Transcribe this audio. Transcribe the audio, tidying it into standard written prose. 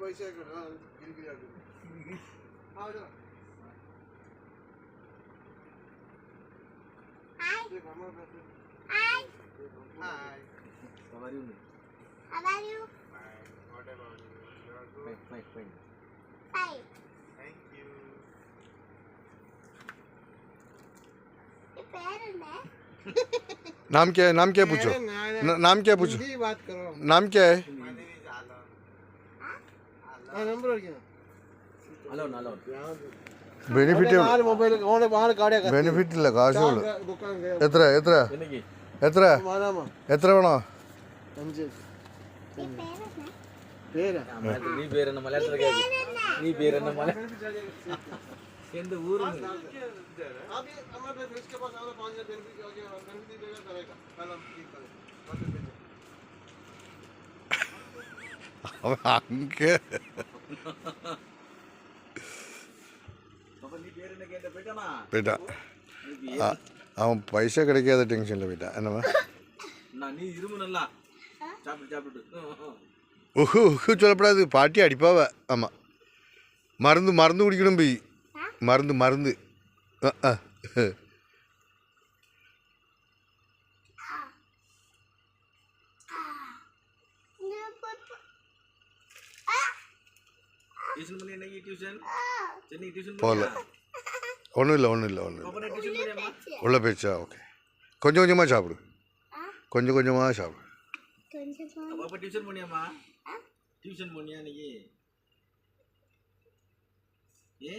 पैसे गिर Hi. Hi. Hi. How are you? How are you? Fine. What about you? You are good? Fine. Fine. Thank you. नाम क्या है? नाम क्या पूछो? नाम क्या पूछो? हिंदी बात करो। नाम क्या है? नंबर क्या? Alone. बेनिफिट मोबाइल कौन बाहर काढ़े बेनिफिट ಇಲ್ಲ ಕಾಶುಗಳು दुकान गए ಎತ್ರ Eniki. मानामा ಎತ್ರ വേണോ? अंजे പേര് നീ പേരെന്ന മലയാളത്തിൽ കേക്ക്. നീ പേരെന്ന മലയാളം. എന്ത് ഊര്? अभी हमारे फ्रिज के पास आना 5 दिन भी बेनिफिट देगा करेगा कल हम ठीक करेंगे அங்கே அப்ப நீ பேரென்ன கேட்ட போய்ட்டானா? போயிட்டா அவன் பைசா கிடைக்காத டென்ஷனில் போயிட்டான் என்னம்மா நான் நீ இருமு நல்லா சாப்பிட்டு உஹு சொல்லப்படாது பாட்டி அடிப்பாவ ஆமாம் மருந்து குடிக்கணும் போய் மருந்து டியூஷன் பண்ணி என்ன டியூஷன் சென்னை டியூஷன் போகல ஒன்றும் இல்லை அப்ப நான் டியூஷன் பண்ணியம்மா உள்ள போயிடுச்சா ஓகே கொஞ்சம் கொஞ்சமாக சாப்பிடு அப்ப டியூஷன் பண்ணியம்மா டியூஷன் பண்ணியா நீ ஏ